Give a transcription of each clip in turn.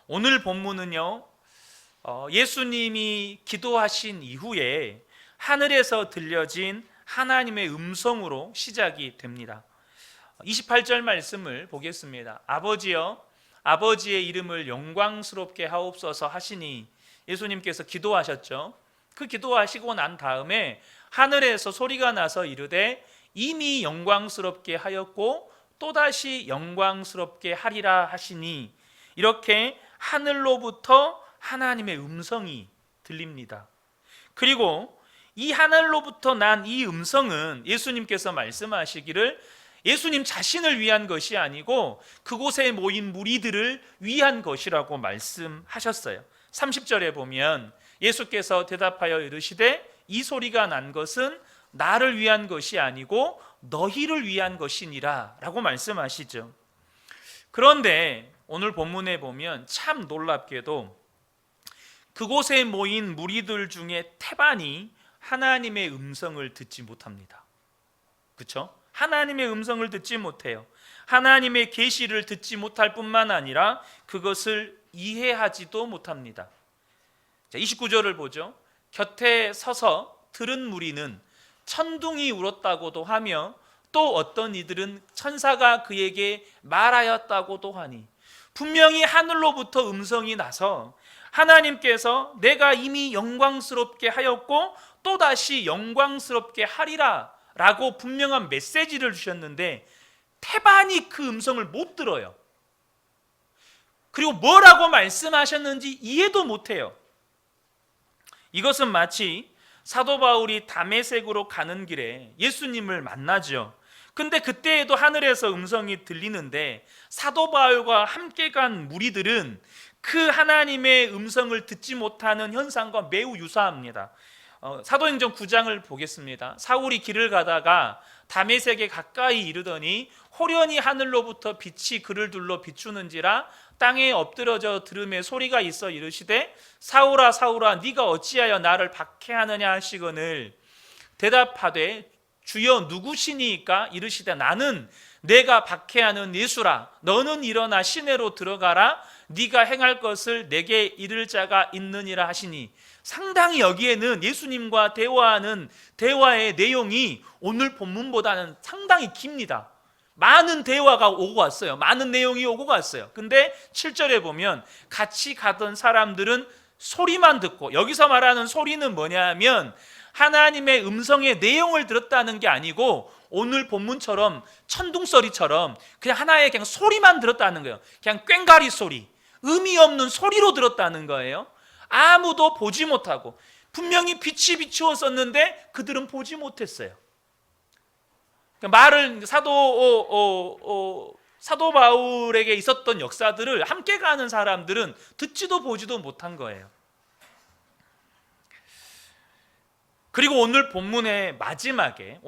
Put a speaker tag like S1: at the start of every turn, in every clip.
S1: 오늘 본문은요, 예수님이 기도하신 이후에 하늘에서 들려진 하나님의 음성으로 시작이 됩니다. 28절 말씀을 보겠습니다. 아버지여, 아버지의 이름을 영광스럽게 하옵소서 하시니, 예수님께서 기도하셨죠. 그 기도하시고 난 다음에 하늘에서 소리가 나서 이르되 이미 영광스럽게 하였고 또다시 영광스럽게 하리라 하시니, 이렇게 하늘로부터 하나님의 음성이 들립니다. 그리고 이 하늘로부터 난 이 음성은 예수님께서 말씀하시기를 예수님 자신을 위한 것이 아니고 그곳에 모인 무리들을 위한 것이라고 말씀하셨어요. 30절에 보면 예수께서 대답하여 이르시되 이 소리가 난 것은 나를 위한 것이 아니고 너희를 위한 것이니라 라고 말씀하시죠. 그런데 오늘 본문에 보면 참 놀랍게도 그곳에 모인 무리들 중에 태반이 하나님의 음성을 듣지 못합니다. 그렇죠? 하나님의 음성을 듣지 못해요. 하나님의 계시를 듣지 못할 뿐만 아니라 그것을 이해하지도 못합니다. 자, 29절을 보죠. 곁에 서서 들은 무리는 천둥이 울었다고도 하며 또 어떤 이들은 천사가 그에게 말하였다고도 하니, 분명히 하늘로부터 음성이 나서 하나님께서 내가 이미 영광스럽게 하였고 또다시 영광스럽게 하리라 라고 분명한 메시지를 주셨는데 태반이 그 음성을 못 들어요. 그리고 뭐라고 말씀하셨는지 이해도 못해요. 이것은 마치 사도 바울이 다메섹으로 가는 길에 예수님을 만나죠. 근데 그때에도 하늘에서 음성이 들리는데 사도 바울과 함께 간 무리들은 그 하나님의 음성을 듣지 못하는 현상과 매우 유사합니다. 사도행전 9장을 보겠습니다. 사울이 길을 가다가 다메섹에 가까이 이르더니 호련히 하늘로부터 빛이 그를 둘러 비추는지라 땅에 엎드러져 들음에 소리가 있어 이르시되 사울아 사울아 네가 어찌하여 나를 박해하느냐 하시거늘 대답하되 주여 누구시니까 이르시되 나는 내가 박해하는 예수라. 너는 일어나 시내로 들어가라. 네가 행할 것을 내게 이를 자가 있느니라 하시니, 상당히 여기에는 예수님과 대화하는 대화의 내용이 오늘 본문보다는 상당히 깁니다. 많은 대화가 오고 갔어요. 많은 내용이 오고 갔어요. 근데 7절에 보면 같이 가던 사람들은 소리만 듣고, 여기서 말하는 소리는 뭐냐 하면 하나님의 음성의 내용을 들었다는 게 아니고 오늘 본문처럼 천둥소리처럼 그냥 하나의 그냥 소리만 들었다는 거예요. 그냥 꽹가리 소리, 의미 없는 소리로 들었다는 거예요. 아무도 보지 못하고, 분명히 빛이 비추었었는데 그들은 보지 못했어요. 말을 사도 바울에게 있었던 역사들을 함께 가는 사람들은 듣지도 보지도 못한 거예요. 그리고 오늘 본문의 마지막에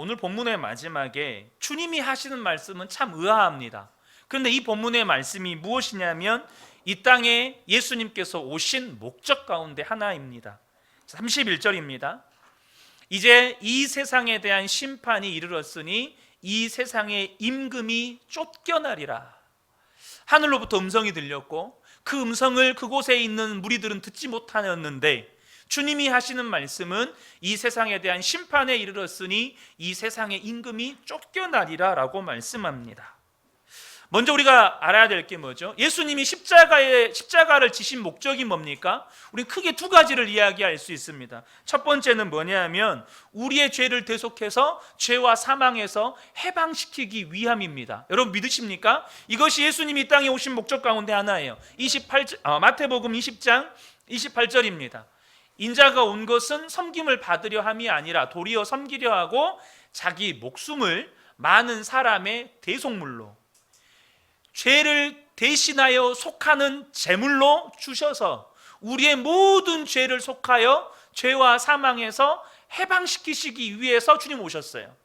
S1: 주님이 하시는 말씀은 참 의아합니다. 그런데 이 본문의 말씀이 무엇이냐면 이 땅에 예수님께서 오신 목적 가운데 하나입니다. 31절입니다. 이제 이 세상에 대한 심판이 이르렀으니 이 세상의 임금이 쫓겨나리라. 하늘로부터 음성이 들렸고 그 음성을 그곳에 있는 무리들은 듣지 못하였는데 주님이 하시는 말씀은 이 세상에 대한 심판에 이르렀으니 이 세상의 임금이 쫓겨나리라 라고 말씀합니다. 먼저 우리가 알아야 될 게 뭐죠? 예수님이 십자가를 지신 목적이 뭡니까? 우리는 크게 두 가지를 이야기할 수 있습니다. 첫 번째는 뭐냐면 우리의 죄를 대속해서 죄와 사망에서 해방시키기 위함입니다. 여러분 믿으십니까? 이것이 예수님이 이 땅에 오신 목적 가운데 하나예요. 마태복음 20장 28절입니다. 인자가 온 것은 섬김을 받으려 함이 아니라 도리어 섬기려 하고 자기 목숨을 많은 사람의 대속물로, 죄를 대신하여 속하는 제물로 주셔서 우리의 모든 죄를 속하여 죄와 사망에서 해방시키시기 위해서 주님 오셨어요.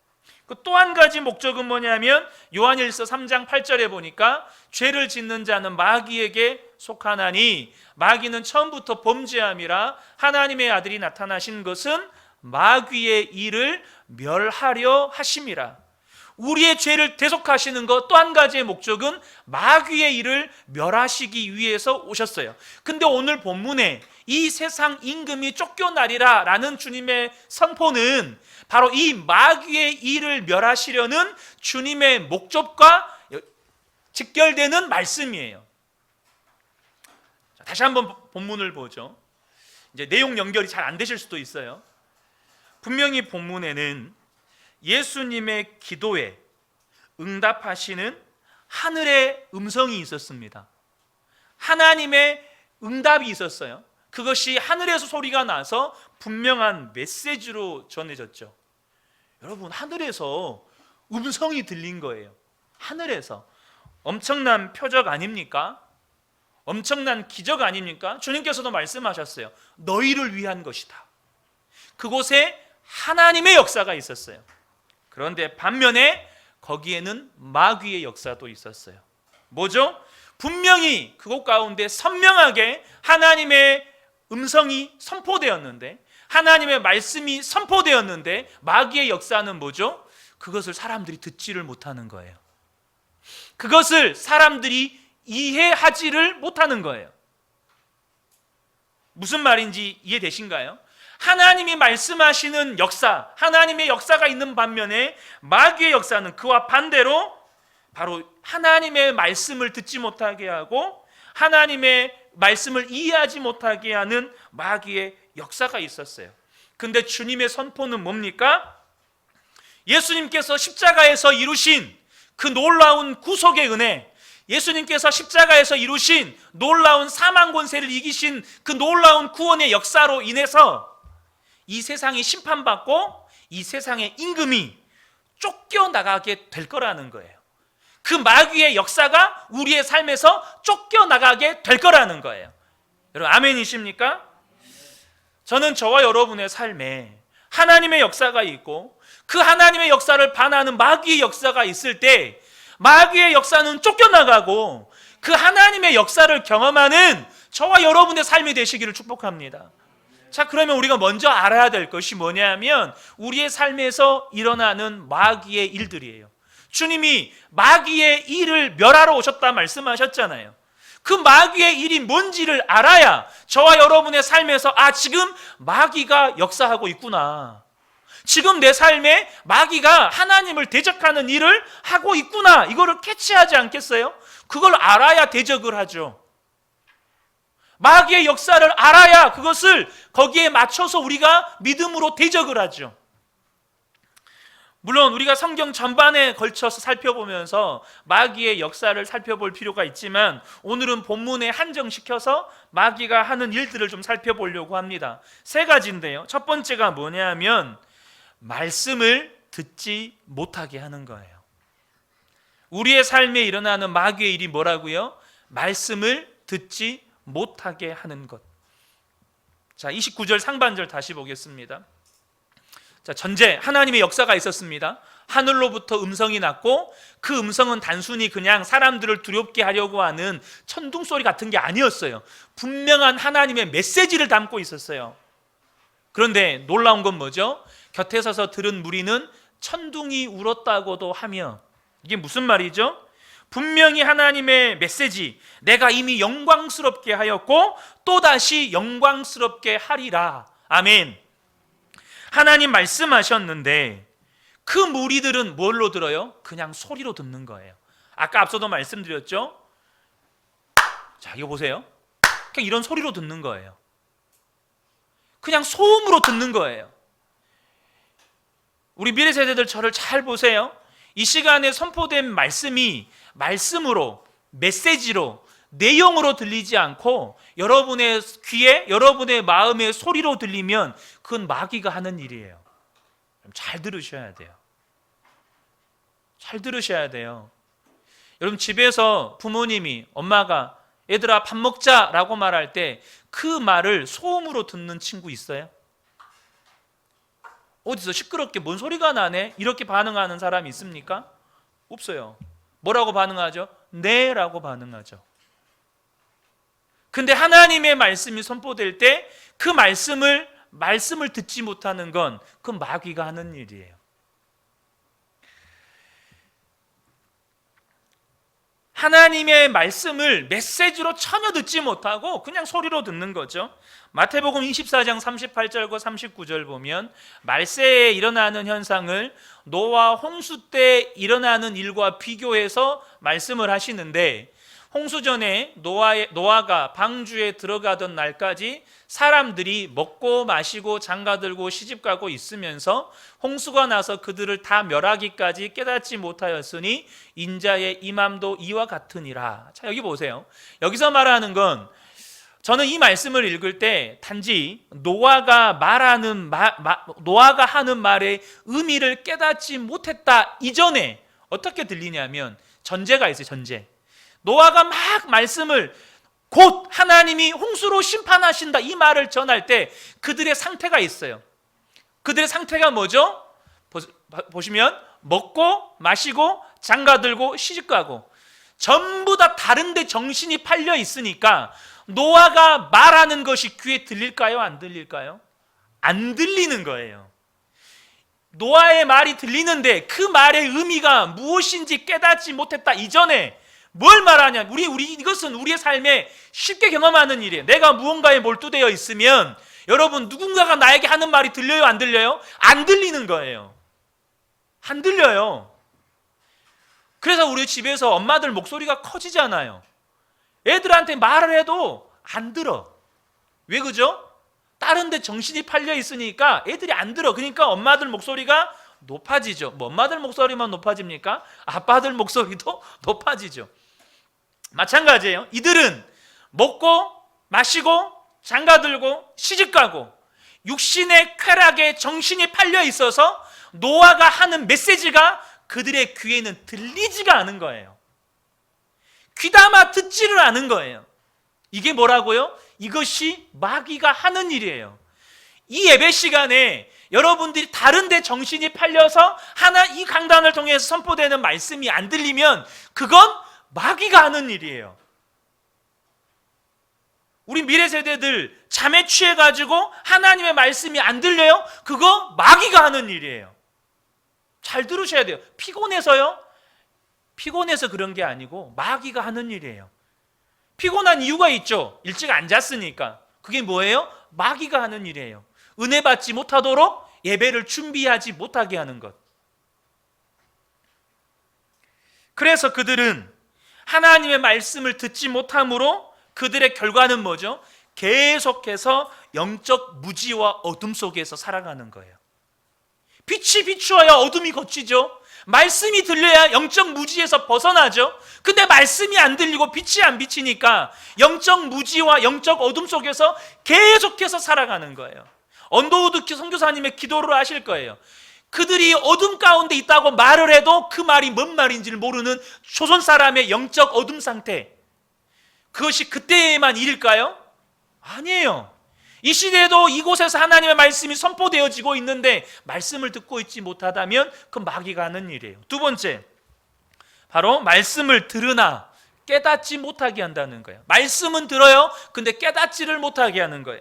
S1: 또 한 가지 목적은 뭐냐면 요한일서 3장 8절에 보니까 죄를 짓는 자는 마귀에게 속하나니 마귀는 처음부터 범죄함이라 하나님의 아들이 나타나신 것은 마귀의 일을 멸하려 하심이라. 우리의 죄를 대속하시는 것 또 한 가지의 목적은 마귀의 일을 멸하시기 위해서 오셨어요. 근데 오늘 본문에 이 세상 임금이 쫓겨나리라 라는 주님의 선포는 바로 이 마귀의 일을 멸하시려는 주님의 목적과 직결되는 말씀이에요. 다시 한번 본문을 보죠. 이제 내용 연결이 잘 안 되실 수도 있어요. 분명히 본문에는 예수님의 기도에 응답하시는 하늘의 음성이 있었습니다. 하나님의 응답이 있었어요. 그것이 하늘에서 소리가 나서 분명한 메시지로 전해졌죠. 여러분, 하늘에서 음성이 들린 거예요. 하늘에서. 엄청난 표적 아닙니까? 엄청난 기적 아닙니까? 주님께서도 말씀하셨어요. 너희를 위한 것이다. 그곳에 하나님의 역사가 있었어요. 그런데 반면에 거기에는 마귀의 역사도 있었어요. 뭐죠? 분명히 그곳 가운데 선명하게 하나님의 음성이 선포되었는데, 하나님의 말씀이 선포되었는데, 마귀의 역사는 뭐죠? 그것을 사람들이 듣지를 못하는 거예요. 그것을 사람들이 이해하지를 못하는 거예요. 무슨 말인지 이해되신가요? 하나님이 말씀하시는 역사, 하나님의 역사가 있는 반면에 마귀의 역사는 그와 반대로 바로 하나님의 말씀을 듣지 못하게 하고 하나님의 말씀을 이해하지 못하게 하는 마귀의 역사가 있었어요. 근데 주님의 선포는 뭡니까? 예수님께서 십자가에서 이루신 그 놀라운 구속의 은혜, 예수님께서 십자가에서 이루신 놀라운 사망 권세를 이기신 그 놀라운 구원의 역사로 인해서 이 세상이 심판받고 이 세상의 임금이 쫓겨나가게 될 거라는 거예요. 그 마귀의 역사가 우리의 삶에서 쫓겨나가게 될 거라는 거예요. 여러분, 아멘이십니까? 저는 저와 여러분의 삶에 하나님의 역사가 있고 그 하나님의 역사를 반하는 마귀의 역사가 있을 때 마귀의 역사는 쫓겨나가고 그 하나님의 역사를 경험하는 저와 여러분의 삶이 되시기를 축복합니다. 자, 그러면 우리가 먼저 알아야 될 것이 뭐냐면 우리의 삶에서 일어나는 마귀의 일들이에요. 주님이 마귀의 일을 멸하러 오셨다 말씀하셨잖아요. 그 마귀의 일이 뭔지를 알아야 저와 여러분의 삶에서 지금 마귀가 역사하고 있구나, 지금 내 삶에 마귀가 하나님을 대적하는 일을 하고 있구나, 이거를 캐치하지 않겠어요? 그걸 알아야 대적을 하죠. 마귀의 역사를 알아야 그것을 거기에 맞춰서 우리가 믿음으로 대적을 하죠. 물론 우리가 성경 전반에 걸쳐서 살펴보면서 마귀의 역사를 살펴볼 필요가 있지만 오늘은 본문에 한정시켜서 마귀가 하는 일들을 좀 살펴보려고 합니다. 세 가지인데요. 첫 번째가 뭐냐면 말씀을 듣지 못하게 하는 거예요. 우리의 삶에 일어나는 마귀의 일이 뭐라고요? 말씀을 듣지 못하게 하는 것. 자, 29절 상반절 다시 보겠습니다. 자, 전제 하나님의 역사가 있었습니다. 하늘로부터 음성이 났고 그 음성은 단순히 그냥 사람들을 두렵게 하려고 하는 천둥소리 같은 게 아니었어요. 분명한 하나님의 메시지를 담고 있었어요. 그런데 놀라운 건 뭐죠? 곁에 서서 들은 무리는 천둥이 울었다고도 하며, 이게 무슨 말이죠? 분명히 하나님의 메시지, 내가 이미 영광스럽게 하였고 또다시 영광스럽게 하리라. 아멘. 하나님 말씀하셨는데 그 무리들은 뭘로 들어요? 그냥 소리로 듣는 거예요. 아까 앞서도 말씀드렸죠? 자, 이거 보세요. 그냥 이런 소리로 듣는 거예요. 그냥 소음으로 듣는 거예요. 우리 미래 세대들 저를 잘 보세요. 이 시간에 선포된 말씀이 말씀으로, 메시지로, 내용으로 들리지 않고 여러분의 귀에, 여러분의 마음의 소리로 들리면 그건 마귀가 하는 일이에요. 잘 들으셔야 돼요. 잘 들으셔야 돼요. 여러분, 집에서 부모님이, 엄마가 얘들아 밥 먹자라고 말할 때 그 말을 소음으로 듣는 친구 있어요? 어디서 시끄럽게 뭔 소리가 나네? 이렇게 반응하는 사람이 있습니까? 없어요. 뭐라고 반응하죠? 네 라고 반응하죠. 근데 하나님의 말씀이 선포될 때 그 말씀을 듣지 못하는 건 그 마귀가 하는 일이에요. 하나님의 말씀을 메시지로 전혀 듣지 못하고 그냥 소리로 듣는 거죠. 마태복음 24장 38절과 39절 보면 말세에 일어나는 현상을 노아 홍수 때 일어나는 일과 비교해서 말씀을 하시는데, 홍수 전에 노아가 방주에 들어가던 날까지 사람들이 먹고 마시고 장가들고 시집가고 있으면서 홍수가 나서 그들을 다 멸하기까지 깨닫지 못하였으니 인자의 임함도 이와 같으니라. 자, 여기 보세요. 여기서 말하는 건, 저는 이 말씀을 읽을 때 단지 노아가 하는 말의 의미를 깨닫지 못했다 이전에 어떻게 들리냐면 전제가 있어요. 전제. 노아가 막 말씀을, 곧 하나님이 홍수로 심판하신다 이 말을 전할 때 그들의 상태가 있어요. 그들의 상태가 뭐죠? 보시면 먹고 마시고 장가들고 시집가고 전부 다 다른데 정신이 팔려 있으니까 노아가 말하는 것이 귀에 들릴까요? 안 들릴까요? 안 들리는 거예요. 노아의 말이 들리는데 그 말의 의미가 무엇인지 깨닫지 못했다 이전에 뭘 말하냐? 이것은 우리의 삶에 쉽게 경험하는 일이에요. 내가 무언가에 몰두되어 있으면 여러분, 누군가가 나에게 하는 말이 들려요? 안 들려요? 안 들리는 거예요. 안 들려요. 그래서 우리 집에서 엄마들 목소리가 커지잖아요. 애들한테 말을 해도 안 들어. 왜 그죠? 다른 데 정신이 팔려 있으니까 애들이 안 들어. 그러니까 엄마들 목소리가 높아지죠. 뭐 엄마들 목소리만 높아집니까? 아빠들 목소리도 높아지죠. 마찬가지예요. 이들은 먹고 마시고 장가들고 시집가고 육신의 쾌락에 정신이 팔려 있어서 노아가 하는 메시지가 그들의 귀에는 들리지가 않은 거예요. 귀담아 듣지를 않은 거예요. 이게 뭐라고요? 이것이 마귀가 하는 일이에요. 이 예배 시간에 여러분들이 다른 데 정신이 팔려서 이 강단을 통해서 선포되는 말씀이 안 들리면 그건 마귀가 하는 일이에요. 우리 미래 세대들 잠에 취해가지고 하나님의 말씀이 안 들려요? 그거 마귀가 하는 일이에요. 잘 들으셔야 돼요. 피곤해서요? 피곤해서 그런 게 아니고 마귀가 하는 일이에요. 피곤한 이유가 있죠. 일찍 안 잤으니까. 그게 뭐예요? 마귀가 하는 일이에요. 은혜 받지 못하도록 예배를 준비하지 못하게 하는 것. 그래서 그들은 하나님의 말씀을 듣지 못함으로 그들의 결과는 뭐죠? 계속해서 영적 무지와 어둠 속에서 살아가는 거예요. 빛이 비추어야 어둠이 걷히죠. 말씀이 들려야 영적 무지에서 벗어나죠. 근데 말씀이 안 들리고 빛이 안 비치니까 영적 무지와 영적 어둠 속에서 계속해서 살아가는 거예요. 언더우드 선교사님의 기도를 하실 거예요. 그들이 어둠 가운데 있다고 말을 해도 그 말이 뭔 말인지를 모르는 조선 사람의 영적 어둠 상태, 그것이 그때에만 일일까요? 아니에요. 이 시대에도 이곳에서 하나님의 말씀이 선포되어지고 있는데 말씀을 듣고 있지 못하다면 그건 마귀가 하는 일이에요. 두 번째, 바로 말씀을 들으나 깨닫지 못하게 한다는 거예요. 말씀은 들어요. 근데 깨닫지를 못하게 하는 거예요.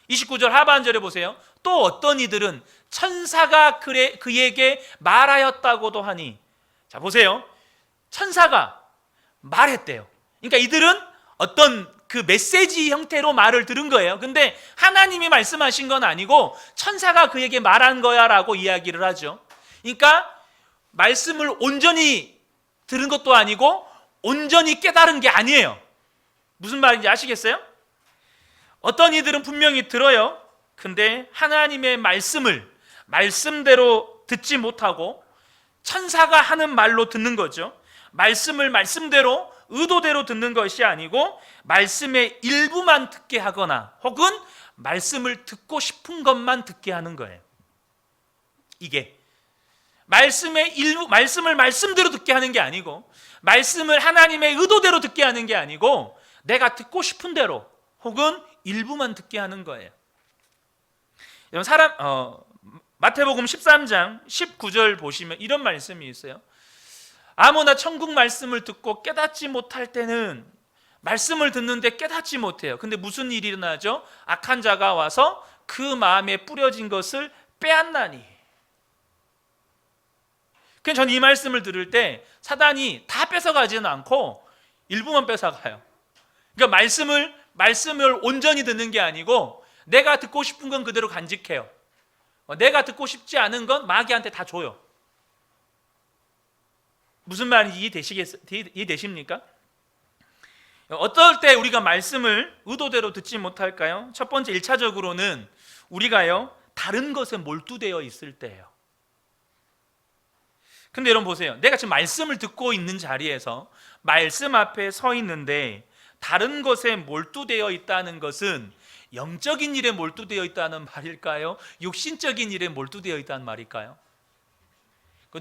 S1: 29절 하반절에 보세요. 또 어떤 이들은 천사가 그에게 말하였다고도 하니. 자, 보세요. 천사가 말했대요. 그러니까 이들은 어떤 그 메시지 형태로 말을 들은 거예요. 근데 하나님이 말씀하신 건 아니고 천사가 그에게 말한 거야 라고 이야기를 하죠. 그러니까 말씀을 온전히 들은 것도 아니고 온전히 깨달은 게 아니에요. 무슨 말인지 아시겠어요? 어떤 이들은 분명히 들어요. 근데 하나님의 말씀을 말씀대로 듣지 못하고 천사가 하는 말로 듣는 거죠. 말씀을 말씀대로 의도대로 듣는 것이 아니고 말씀의 일부만 듣게 하거나 혹은 말씀을 듣고 싶은 것만 듣게 하는 거예요. 이게 말씀을 말씀대로 듣게 하는 게 아니고 말씀을 하나님의 의도대로 듣게 하는 게 아니고 내가 듣고 싶은 대로 혹은 일부만 듣게 하는 거예요. 마태복음 13장 19절 보시면 이런 말씀이 있어요. 아무나 천국 말씀을 듣고 깨닫지 못할 때는 말씀을 듣는데 깨닫지 못해요. 근데 무슨 일이 일어나죠? 악한 자가 와서 그 마음에 뿌려진 것을 빼앗나니. 그래서 저는 이 말씀을 들을 때 사단이 다 뺏어가지는 않고 일부만 뺏어가요. 그러니까 말씀을 온전히 듣는 게 아니고 내가 듣고 싶은 건 그대로 간직해요. 내가 듣고 싶지 않은 건 마귀한테 다 줘요. 무슨 말인지 이해되십니까? 어떨 때 우리가 말씀을 의도대로 듣지 못할까요? 첫 번째 1차적으로는 우리가요 다른 것에 몰두되어 있을 때예요. 근데 여러분 보세요. 내가 지금 말씀을 듣고 있는 자리에서 말씀 앞에 서 있는데 다른 것에 몰두되어 있다는 것은 영적인 일에 몰두되어 있다는 말일까요? 육신적인 일에 몰두되어 있다는 말일까요?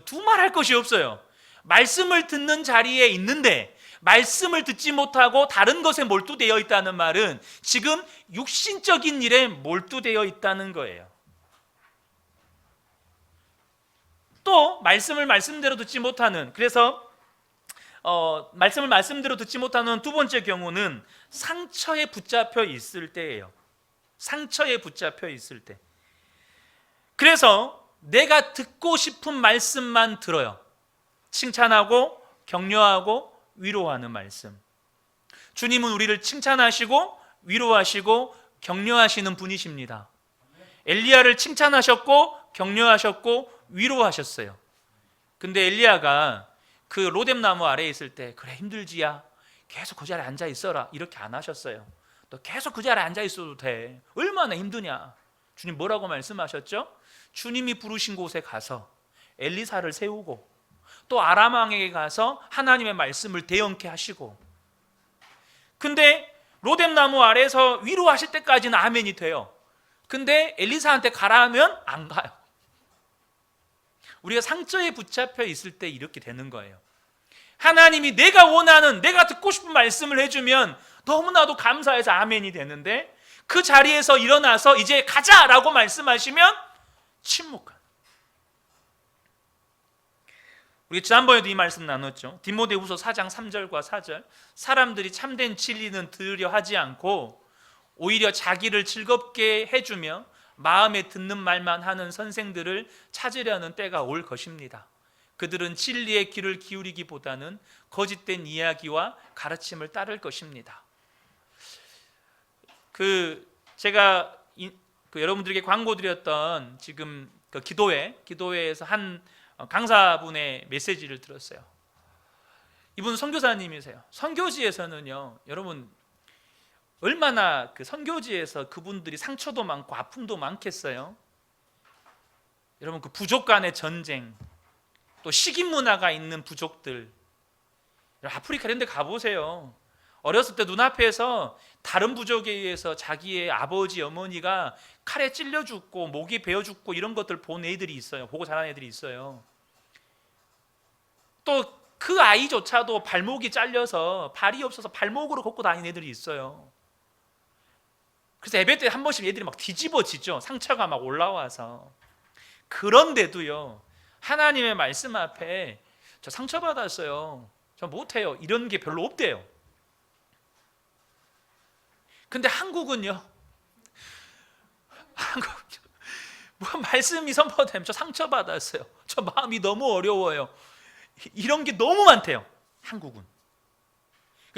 S1: 두 말 할 것이 없어요. 말씀을 듣는 자리에 있는데 말씀을 듣지 못하고 다른 것에 몰두되어 있다는 말은 지금 육신적인 일에 몰두되어 있다는 거예요. 또 말씀을 말씀대로 듣지 못하는, 그래서 말씀을 말씀대로 듣지 못하는 두 번째 경우는 상처에 붙잡혀 있을 때예요. 상처에 붙잡혀 있을 때. 그래서 내가 듣고 싶은 말씀만 들어요. 칭찬하고 격려하고 위로하는 말씀. 주님은 우리를 칭찬하시고 위로하시고 격려하시는 분이십니다. 엘리야를 칭찬하셨고 격려하셨고 위로하셨어요. 근데 엘리야가 그 로뎀나무 아래에 있을 때 그래 힘들지야 계속 그 자리에 앉아 있어라 이렇게 안 하셨어요. 너 계속 그 자리에 앉아 있어도 돼. 얼마나 힘드냐. 주님 뭐라고 말씀하셨죠? 주님이 부르신 곳에 가서 엘리사를 세우고 또 아람 왕에게 가서 하나님의 말씀을 대언케 하시고. 근데 로뎀나무 아래에서 위로하실 때까지는 아멘이 돼요. 근데 엘리사한테 가라 하면 안 가요. 우리가 상처에 붙잡혀 있을 때 이렇게 되는 거예요. 하나님이 내가 원하는, 내가 듣고 싶은 말씀을 해주면 너무나도 감사해서 아멘이 되는데 그 자리에서 일어나서 이제 가자라고 말씀하시면 침묵한. 우리 지난번에도 이 말씀 나눴죠. 디모데후서 4장 3절과 4절. 사람들이 참된 진리는 들으려 하지 않고 오히려 자기를 즐겁게 해주며 마음에 듣는 말만 하는 선생들을 찾으려는 때가 올 것입니다. 그들은 진리의 귀를 기울이기보다는 거짓된 이야기와 가르침을 따를 것입니다. 제가 여러분들에게 광고드렸던 지금 그 기도회에서 한 강사분의 메시지를 들었어요. 이분 선교사님이세요. 선교지에서는요, 여러분 얼마나 그 선교지에서 그분들이 상처도 많고 아픔도 많겠어요. 여러분 그 부족 간의 전쟁, 또 식인 문화가 있는 부족들, 아프리카 이런 데 가보세요. 어렸을 때 눈앞에서 다른 부족에 의해서 자기의 아버지, 어머니가 칼에 찔려 죽고 목이 베어 죽고 이런 것들 본 애들이 있어요. 보고 자란 애들이 있어요. 또 그 아이조차도 발목이 잘려서 발이 없어서 발목으로 걷고 다니는 애들이 있어요. 그래서 예배 때 한 번씩 애들이 막 뒤집어지죠. 상처가 막 올라와서. 그런데도요, 하나님의 말씀 앞에 저 상처받았어요, 저 못해요, 이런 게 별로 없대요. 근데 한국은요, 뭐 말씀이 선포되면 저 상처받았어요, 저 마음이 너무 어려워요, 이런 게 너무 많대요. 한국은.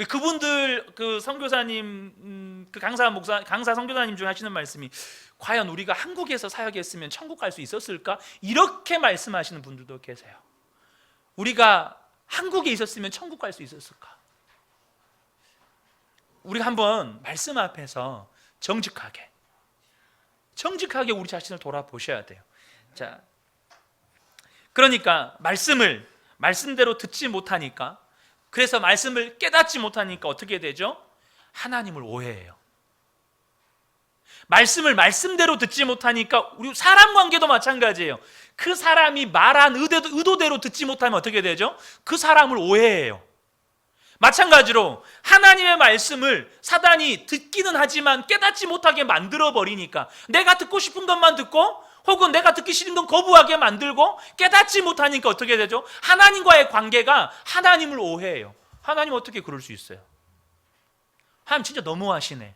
S1: 그분들 그 선교사님, 그 강사 선교사님 중에 하시는 말씀이 과연 우리가 한국에서 사역했으면 천국 갈 수 있었을까? 이렇게 말씀하시는 분들도 계세요. 우리가 한국에 있었으면 천국 갈 수 있었을까? 우리가 한번 말씀 앞에서 정직하게 우리 자신을 돌아보셔야 돼요. 자, 그러니까 말씀대로 듣지 못하니까, 그래서 말씀을 깨닫지 못하니까 어떻게 되죠? 하나님을 오해해요. 말씀을 말씀대로 듣지 못하니까 우리 사람 관계도 마찬가지예요. 그 사람이 말한 의도대로 듣지 못하면 어떻게 되죠? 그 사람을 오해해요. 마찬가지로 하나님의 말씀을 사단이 듣기는 하지만 깨닫지 못하게 만들어버리니까 내가 듣고 싶은 것만 듣고 혹은 내가 듣기 싫은 건 거부하게 만들고 깨닫지 못하니까 어떻게 되죠? 하나님과의 관계가 하나님을 오해해요. 하나님 어떻게 그럴 수 있어요? 하나님 진짜 너무하시네.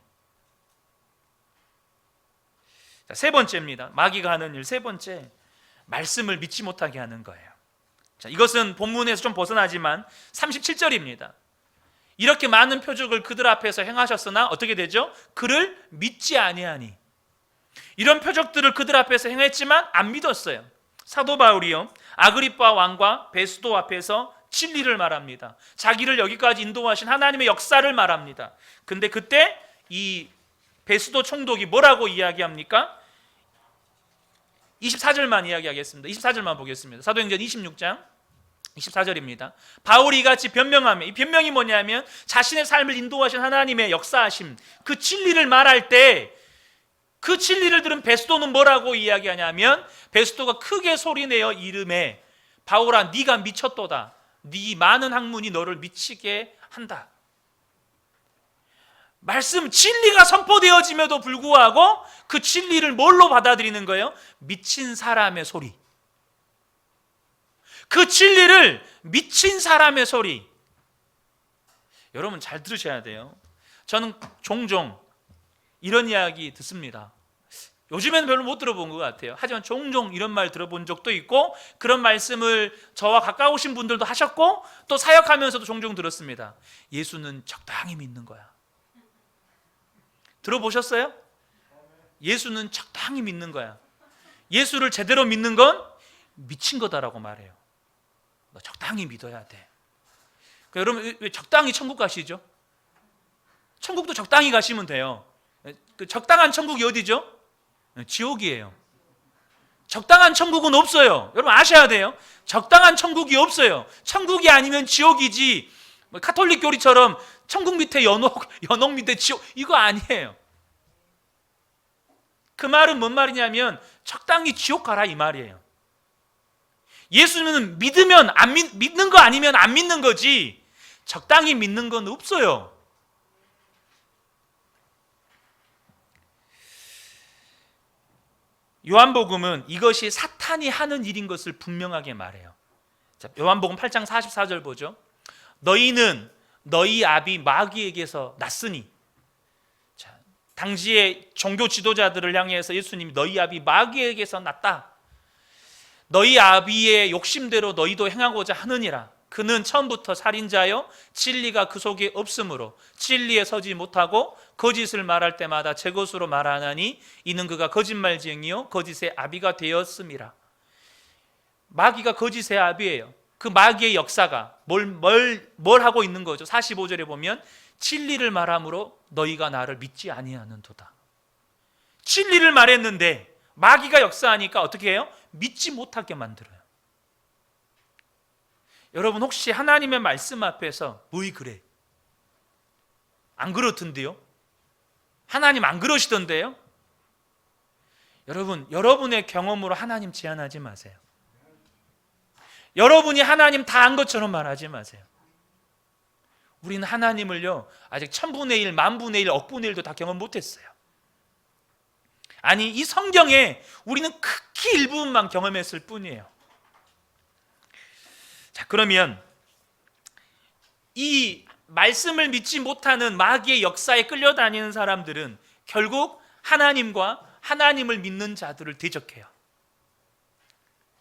S1: 자, 세 번째입니다. 마귀가 하는 일 세 번째, 말씀을 믿지 못하게 하는 거예요. 자, 이것은 본문에서 좀 벗어나지만 37절입니다. 이렇게 많은 표적을 그들 앞에서 행하셨으나 어떻게 되죠? 그를 믿지 아니하니. 이런 표적들을 그들 앞에서 행했지만 안 믿었어요. 사도 바울이요, 아그리빠 왕과 베스도 앞에서 진리를 말합니다. 자기를 여기까지 인도하신 하나님의 역사를 말합니다. 근데 그때 이 베스도 총독이 뭐라고 이야기합니까? 24절만 이야기하겠습니다. 24절만 보겠습니다. 사도행전 26장 24절입니다. 바울이 이같이 변명하며, 이 변명이 뭐냐면 자신의 삶을 인도하신 하나님의 역사하심, 그 진리를 말할 때 그 진리를 들은 베스도는 뭐라고 이야기하냐면, 베스도가 크게 소리내어 이르매 바울아 네가 미쳤도다. 네 많은 학문이 너를 미치게 한다. 말씀 진리가 선포되어짐에도 불구하고 그 진리를 뭘로 받아들이는 거예요? 미친 사람의 소리. 그 진리를 미친 사람의 소리. 여러분 잘 들으셔야 돼요. 저는 종종 이런 이야기 듣습니다. 요즘에는 별로 못 들어본 것 같아요. 하지만 종종 이런 말 들어본 적도 있고, 그런 말씀을 저와 가까우신 분들도 하셨고, 또 사역하면서도 종종 들었습니다. 예수는 적당히 믿는 거야. 들어보셨어요? 예수는 적당히 믿는 거야. 예수를 제대로 믿는 건 미친 거다라고 말해요. 너 적당히 믿어야 돼. 여러분 왜 적당히 천국 가시죠? 천국도 적당히 가시면 돼요. 그 적당한 천국이 어디죠? 지옥이에요. 적당한 천국은 없어요. 여러분 아셔야 돼요. 적당한 천국이 없어요. 천국이 아니면 지옥이지, 카톨릭 교리처럼 천국 밑에 연옥 밑에 지옥, 이거 아니에요. 그 말은 뭔 말이냐면 적당히 지옥 가라 이 말이에요. 예수는 믿으면 믿는 거 아니면 안 믿는 거지, 적당히 믿는 건 없어요. 요한복음은 이것이 사탄이 하는 일인 것을 분명하게 말해요. 자, 요한복음 8장 44절 보죠. 너희는 너희 아비 마귀에게서 났으니. 자, 당시의 종교 지도자들을 향해서 예수님이 너희 아비 마귀에게서 났다. 너희 아비의 욕심대로 너희도 행하고자 하느니라. 그는 처음부터 살인자요 진리가 그 속에 없으므로 진리에 서지 못하고 거짓을 말할 때마다 제 것으로 말하나니 이는 그가 거짓말쟁이요 거짓의 아비가 되었음이라. 마귀가 거짓의 아비예요. 그 마귀의 역사가 뭘 하고 있는 거죠? 45절에 보면 진리를 말함으로 너희가 나를 믿지 아니하는도다. 진리를 말했는데 마귀가 역사하니까 어떻게 해요? 믿지 못하게 만들어요. 여러분 혹시 하나님의 말씀 앞에서 뭐이 그래? 안 그렇던데요? 하나님 안 그러시던데요? 여러분, 여러분의 경험으로 하나님 제한하지 마세요. 여러분이 하나님 다 한 것처럼 말하지 마세요. 우리는 하나님을요 아직 1000분의 1, 10,000분의 1, 억분의 1도 다 경험 못했어요. 아니 이 성경에 우리는 극히 일부분만 경험했을 뿐이에요. 자, 그러면 이 말씀을 믿지 못하는 마귀의 역사에 끌려다니는 사람들은 결국 하나님과 하나님을 믿는 자들을 대적해요.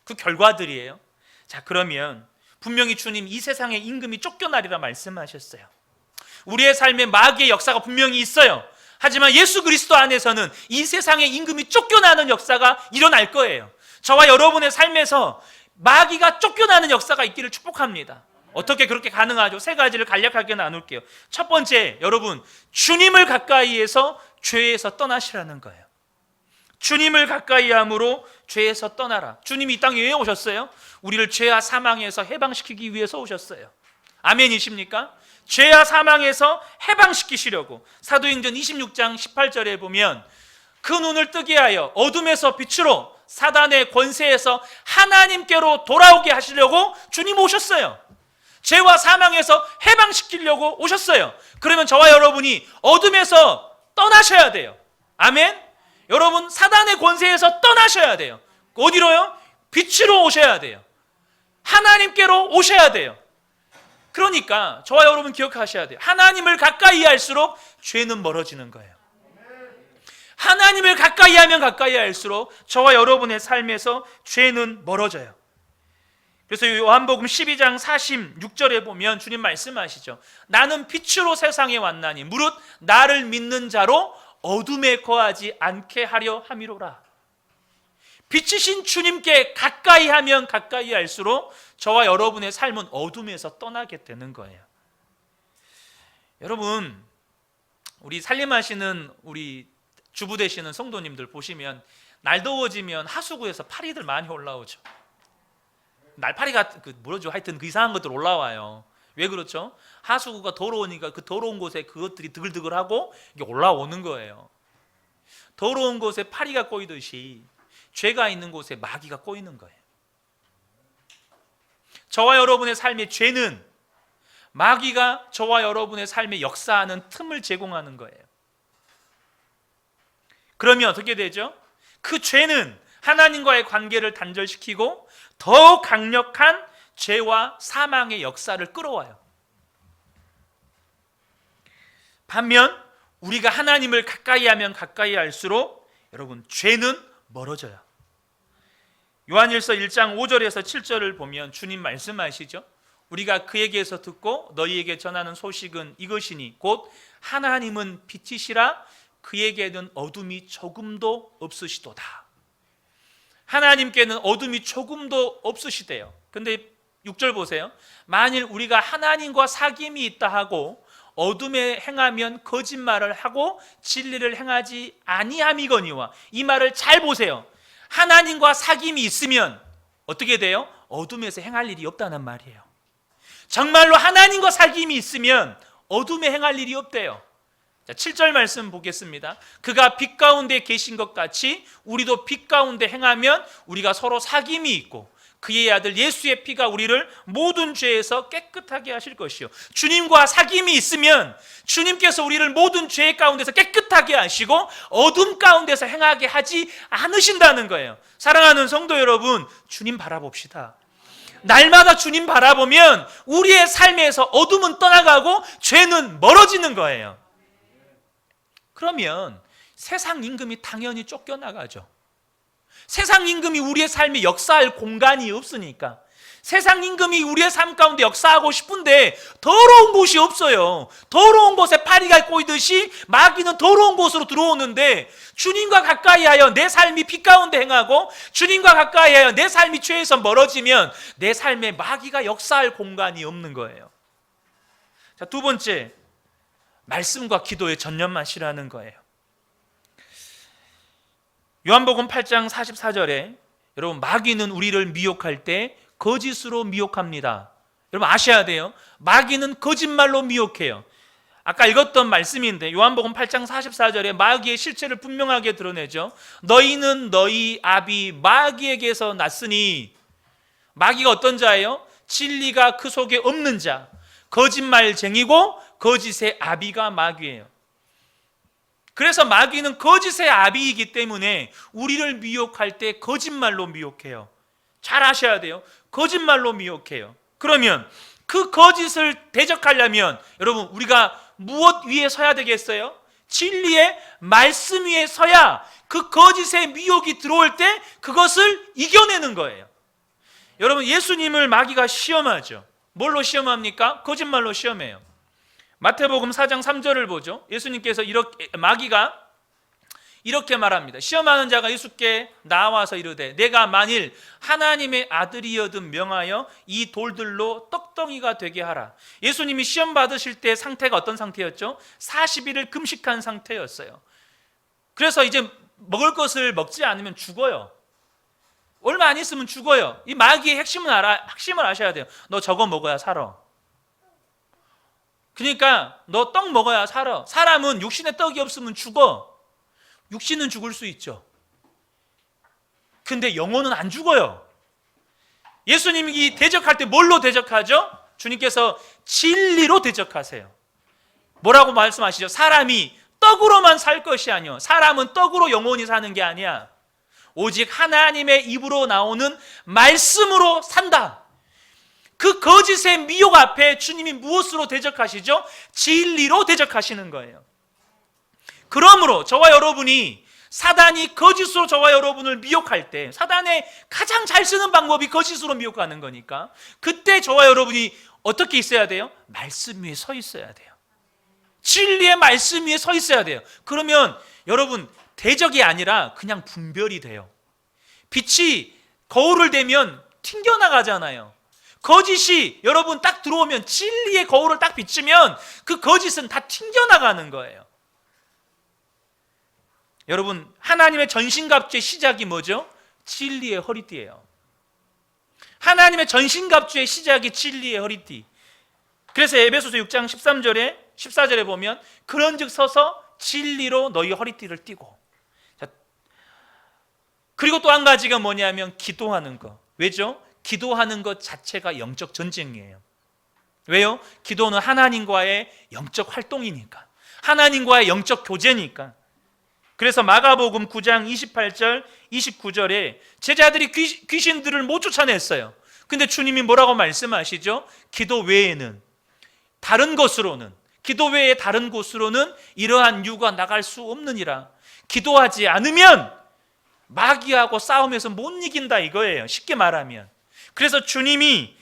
S1: 그 결과들이에요. 자, 그러면 분명히 주님 이 세상의 임금이 쫓겨나리라 말씀하셨어요. 우리의 삶에 마귀의 역사가 분명히 있어요. 하지만 예수 그리스도 안에서는 이 세상의 임금이 쫓겨나는 역사가 일어날 거예요. 저와 여러분의 삶에서 마귀가 쫓겨나는 역사가 있기를 축복합니다. 어떻게 그렇게 가능하죠? 세 가지를 간략하게 나눌게요. 첫 번째, 여러분 주님을 가까이해서 죄에서 떠나시라는 거예요. 주님을 가까이함으로 죄에서 떠나라. 주님이 이 땅에 왜 오셨어요? 우리를 죄와 사망에서 해방시키기 위해서 오셨어요. 아멘이십니까? 죄와 사망에서 해방시키시려고. 사도행전 26장 18절에 보면 그 눈을 뜨게 하여 어둠에서 빛으로 사단의 권세에서 하나님께로 돌아오게 하시려고 주님 오셨어요. 죄와 사망에서 해방시키려고 오셨어요. 그러면 저와 여러분이 어둠에서 떠나셔야 돼요. 아멘? 여러분 사단의 권세에서 떠나셔야 돼요. 어디로요? 빛으로 오셔야 돼요. 하나님께로 오셔야 돼요. 그러니까 저와 여러분 기억하셔야 돼요. 하나님을 가까이 할수록 죄는 멀어지는 거예요. 하나님을 가까이 하면 가까이 할수록 저와 여러분의 삶에서 죄는 멀어져요. 그래서 요한복음 12장 46절에 보면 주님 말씀하시죠. 나는 빛으로 세상에 왔나니 무릇 나를 믿는 자로 어둠에 거하지 않게 하려 함이로라. 빛이신 주님께 가까이 하면 가까이 할수록 저와 여러분의 삶은 어둠에서 떠나게 되는 거예요. 여러분, 우리 살림하시는 우리 주부 되시는 성도님들 보시면 날 더워지면 하수구에서 파리들 많이 올라오죠. 날파리가 뭐죠? 하여튼 그 이상한 것들 올라와요. 왜 그렇죠? 하수구가 더러우니까 그 더러운 곳에 그것들이 드글드글하고 이게 올라오는 거예요. 더러운 곳에 파리가 꼬이듯이 죄가 있는 곳에 마귀가 꼬이는 거예요. 저와 여러분의 삶의 죄는 마귀가 저와 여러분의 삶에 역사하는 틈을 제공하는 거예요. 그러면 어떻게 되죠? 그 죄는 하나님과의 관계를 단절시키고 더 강력한 죄와 사망의 역사를 끌어와요. 반면 우리가 하나님을 가까이 하면 가까이 할수록 여러분 죄는 멀어져요. 요한일서 1장 5절에서 7절을 보면 주님 말씀하시죠. 우리가 그에게서 듣고 너희에게 전하는 소식은 이것이니 곧 하나님은 빛이시라 그에게는 어둠이 조금도 없으시도다. 하나님께는 어둠이 조금도 없으시대요. 근데 6절 보세요. 만일 우리가 하나님과 사귐이 있다 하고 어둠에 행하면 거짓말을 하고 진리를 행하지 아니함이거니와. 이 말을 잘 보세요. 하나님과 사귐이 있으면 어떻게 돼요? 어둠에서 행할 일이 없다는 말이에요. 정말로 하나님과 사귐이 있으면 어둠에 행할 일이 없대요. 자, 7절 말씀 보겠습니다. 그가 빛 가운데 계신 것 같이 우리도 빛 가운데 행하면 우리가 서로 사귐이 있고 그의 아들 예수의 피가 우리를 모든 죄에서 깨끗하게 하실 것이요. 주님과 사귐이 있으면 주님께서 우리를 모든 죄 가운데서 깨끗하게 하시고 어둠 가운데서 행하게 하지 않으신다는 거예요. 사랑하는 성도 여러분, 주님 바라봅시다. 날마다 주님 바라보면 우리의 삶에서 어둠은 떠나가고 죄는 멀어지는 거예요. 그러면 세상 임금이 당연히 쫓겨나가죠. 세상 임금이 우리의 삶에 역사할 공간이 없으니까. 세상 임금이 우리의 삶 가운데 역사하고 싶은데 더러운 곳이 없어요. 더러운 곳에 파리가 꼬이듯이 마귀는 더러운 곳으로 들어오는데 주님과 가까이 하여 내 삶이 빛 가운데 행하고 주님과 가까이 하여 내 삶이 죄에서 멀어지면 내 삶에 마귀가 역사할 공간이 없는 거예요. 자, 두 번째, 말씀과 기도에 전념하시라는 거예요. 요한복음 8장 44절에 여러분 마귀는 우리를 미혹할 때 거짓으로 미혹합니다. 여러분 아셔야 돼요. 마귀는 거짓말로 미혹해요. 아까 읽었던 말씀인데 요한복음 8장 44절에 마귀의 실체를 분명하게 드러내죠. 너희는 너희 아비 마귀에게서 났으니. 마귀가 어떤 자예요? 진리가 그 속에 없는 자, 거짓말쟁이고 거짓의 아비가 마귀예요. 그래서 마귀는 거짓의 아비이기 때문에 우리를 미혹할 때 거짓말로 미혹해요. 잘 아셔야 돼요. 거짓말로 미혹해요. 그러면 그 거짓을 대적하려면 여러분 우리가 무엇 위에 서야 되겠어요? 진리의 말씀 위에 서야 그 거짓의 미혹이 들어올 때 그것을 이겨내는 거예요. 여러분 예수님을 마귀가 시험하죠. 뭘로 시험합니까? 거짓말로 시험해요. 마태복음 4장 3절을 보죠. 예수님께서 마귀가 이렇게 말합니다. 시험하는 자가 예수께 나와서 이르되 내가 만일 하나님의 아들이여든 명하여 이 돌들로 떡덩이가 되게 하라. 예수님이 시험 받으실 때 상태가 어떤 상태였죠? 40일을 금식한 상태였어요. 그래서 이제 먹을 것을 먹지 않으면 죽어요. 얼마 안 있으면 죽어요. 이 마귀의 핵심을 아셔야 돼요. 너 저거 먹어야 살아. 그러니까 너 떡 먹어야 살아. 사람은 육신에 떡이 없으면 죽어. 육신은 죽을 수 있죠. 근데 영혼은 안 죽어요. 예수님이 대적할 때 뭘로 대적하죠? 주님께서 진리로 대적하세요. 뭐라고 말씀하시죠? 사람이 떡으로만 살 것이 아니요. 사람은 떡으로 영혼이 사는 게 아니야. 오직 하나님의 입으로 나오는 말씀으로 산다. 그 거짓의 미혹 앞에 주님이 무엇으로 대적하시죠? 진리로 대적하시는 거예요. 그러므로 저와 여러분이 사단이 거짓으로 저와 여러분을 미혹할 때, 사단의 가장 잘 쓰는 방법이 거짓으로 미혹하는 거니까, 그때 저와 여러분이 어떻게 있어야 돼요? 말씀 위에 서 있어야 돼요. 진리의 말씀 위에 서 있어야 돼요. 그러면 여러분, 대적이 아니라 그냥 분별이 돼요. 빛이 거울을 대면 튕겨나가잖아요. 거짓이 여러분 딱 들어오면, 진리의 거울을 딱 비추면 그 거짓은 다 튕겨나가는 거예요. 여러분, 하나님의 전신갑주의 시작이 뭐죠? 진리의 허리띠예요. 하나님의 전신갑주의 시작이 진리의 허리띠. 그래서 에베소서 6장 13절에 14절에 보면, 그런즉 서서 진리로 너희 허리띠를 띠고. 자, 그리고 또 한 가지가 뭐냐면 기도하는 거. 왜죠? 기도하는 것 자체가 영적 전쟁이에요. 왜요? 기도는 하나님과의 영적 활동이니까, 하나님과의 영적 교제니까. 그래서 마가복음 9장 28절 29절에 제자들이 귀신들을 못 쫓아냈어요. 근데 주님이 뭐라고 말씀하시죠? 기도 외에는, 다른 것으로는, 기도 외에 다른 곳으로는 이러한 유가 나갈 수 없느니라. 기도하지 않으면 마귀하고 싸움에서 못 이긴다 이거예요, 쉽게 말하면. 그래서 주님이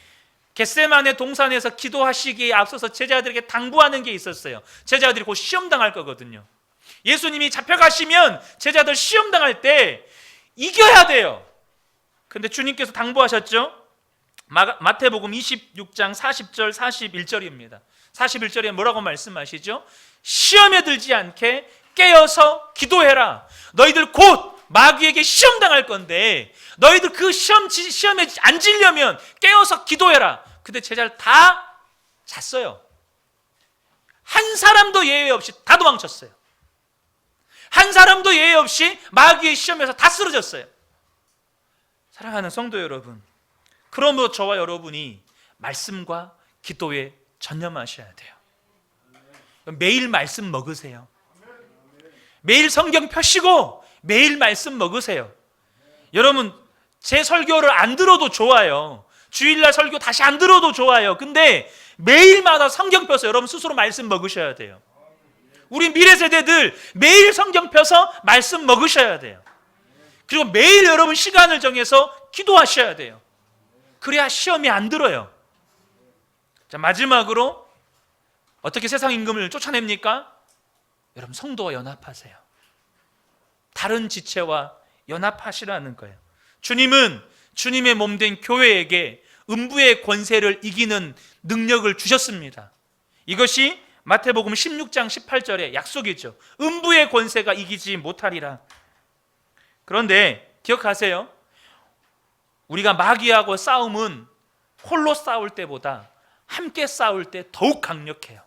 S1: 겟세마네 동산에서 기도하시기에 앞서서 제자들에게 당부하는 게 있었어요. 제자들이 곧 시험당할 거거든요. 예수님이 잡혀가시면 제자들 시험당할 때 이겨야 돼요. 근데 주님께서 당부하셨죠? 마태복음 26장 40절 41절입니다. 41절에 뭐라고 말씀하시죠? 시험에 들지 않게 깨어서 기도해라. 너희들 곧 마귀에게 시험당할 건데, 너희들 그 시험에 앉으려면 깨어서 기도해라. 근데 제자들 다 잤어요. 한 사람도 예외 없이 다 도망쳤어요. 한 사람도 예외 없이 마귀의 시험에서 다 쓰러졌어요. 사랑하는 성도 여러분, 그러므로 저와 여러분이 말씀과 기도에 전념하셔야 돼요. 매일 말씀 먹으세요. 매일 성경 펴시고 매일 말씀 먹으세요. 여러분, 제 설교를 안 들어도 좋아요. 주일날 설교 다시 안 들어도 좋아요. 근데 매일마다 성경 펴서 여러분 스스로 말씀 먹으셔야 돼요. 우리 미래 세대들 매일 성경 펴서 말씀 먹으셔야 돼요. 그리고 매일 여러분 시간을 정해서 기도하셔야 돼요. 그래야 시험이 안 들어요. 자, 마지막으로 어떻게 세상 임금을 쫓아냅니까? 여러분, 성도와 연합하세요. 다른 지체와 연합하시라는 거예요. 주님은 주님의 몸된 교회에게 음부의 권세를 이기는 능력을 주셨습니다. 이것이 마태복음 16장 18절의 약속이죠. 음부의 권세가 이기지 못하리라. 그런데 기억하세요. 우리가 마귀하고 싸움은 홀로 싸울 때보다 함께 싸울 때 더욱 강력해요.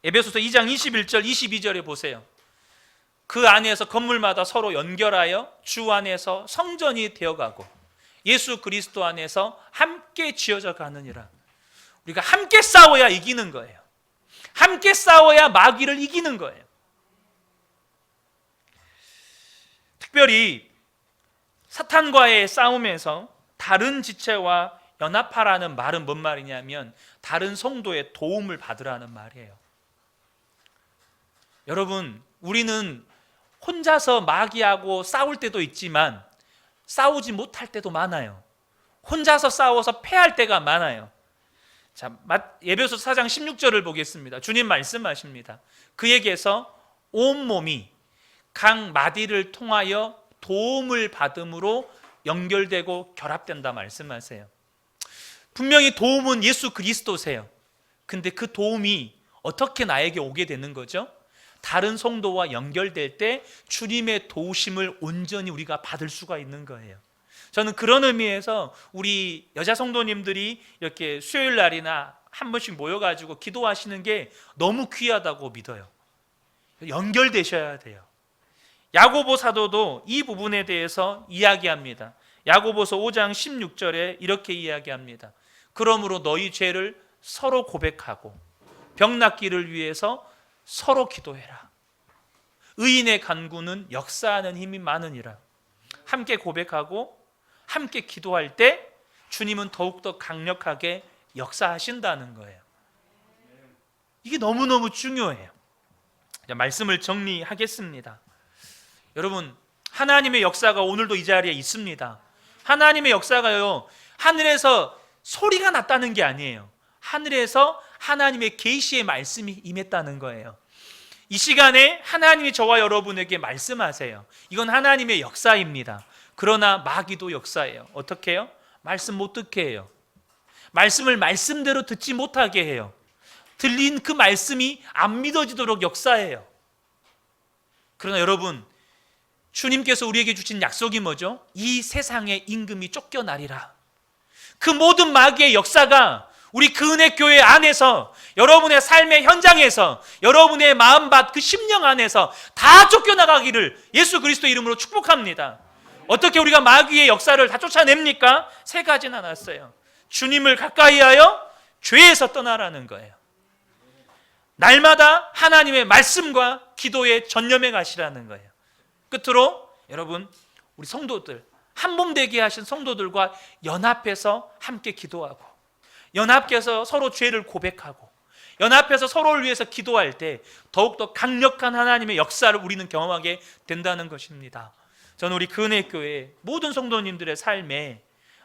S1: 에베소서 2장 21절 22절에 보세요. 그 안에서 건물마다 서로 연결하여 주 안에서 성전이 되어가고 예수 그리스도 안에서 함께 지어져 가느니라. 우리가 함께 싸워야 이기는 거예요. 함께 싸워야 마귀를 이기는 거예요. 특별히 사탄과의 싸움에서 다른 지체와 연합하라는 말은 뭔 말이냐면 다른 성도의 도움을 받으라는 말이에요. 여러분, 우리는 혼자서 마귀하고 싸울 때도 있지만 싸우지 못할 때도 많아요. 혼자서 싸워서 패할 때가 많아요. 자, 에베소서 4장 16절을 보겠습니다. 주님 말씀하십니다. 그에게서 온몸이 각 마디를 통하여 도움을 받음으로 연결되고 결합된다 말씀하세요. 분명히 도움은 예수 그리스도세요. 근데 그 도움이 어떻게 나에게 오게 되는 거죠? 다른 성도와 연결될 때 주님의 도우심을 온전히 우리가 받을 수가 있는 거예요. 저는 그런 의미에서 우리 여자 성도님들이 이렇게 수요일 날이나 한 번씩 모여가지고 기도하시는 게 너무 귀하다고 믿어요. 연결되셔야 돼요. 야고보 사도도 이 부분에 대해서 이야기합니다. 야고보서 5장 16절에 이렇게 이야기합니다. 그러므로 너희 죄를 서로 고백하고 병 낫기를 위해서 서로 기도해라. 의인의 간구는 역사하는 힘이 많으니라. 함께 고백하고 함께 기도할 때 주님은 더욱더 강력하게 역사하신다는 거예요. 이게 너무너무 중요해요. 말씀을 정리하겠습니다. 여러분, 하나님의 역사가 오늘도 이 자리에 있습니다. 하나님의 역사가요, 하늘에서 소리가 났다는 게 아니에요. 하늘에서 하나님의 계시의 말씀이 임했다는 거예요. 이 시간에 하나님이 저와 여러분에게 말씀하세요. 이건 하나님의 역사입니다. 그러나 마귀도 역사예요. 어떻게 해요? 말씀 못 듣게 해요. 말씀을 말씀대로 듣지 못하게 해요. 들린 그 말씀이 안 믿어지도록 역사해요. 그러나 여러분, 주님께서 우리에게 주신 약속이 뭐죠? 이 세상의 임금이 쫓겨나리라. 그 모든 마귀의 역사가 우리 그 은혜 교회 안에서, 여러분의 삶의 현장에서, 여러분의 마음밭 그 심령 안에서 다 쫓겨나가기를 예수 그리스도 이름으로 축복합니다. 어떻게 우리가 마귀의 역사를 다 쫓아냅니까? 세 가지는 않았어요. 주님을 가까이하여 죄에서 떠나라는 거예요. 날마다 하나님의 말씀과 기도에 전념해 가시라는 거예요. 끝으로 여러분, 우리 성도들, 한몸 되게 하신 성도들과 연합해서 함께 기도하고, 연합해서 서로 죄를 고백하고, 연합해서 서로를 위해서 기도할 때 더욱더 강력한 하나님의 역사를 우리는 경험하게 된다는 것입니다. 저는 우리 그 은혜 교회 모든 성도님들의 삶에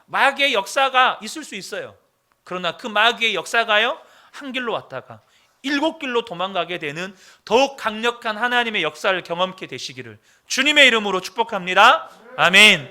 S1: 마귀의 역사가 있을 수 있어요. 그러나 그 마귀의 역사가요, 한 길로 왔다가 7길로 도망가게 되는 더욱 강력한 하나님의 역사를 경험케 되시기를 주님의 이름으로 축복합니다. 아멘.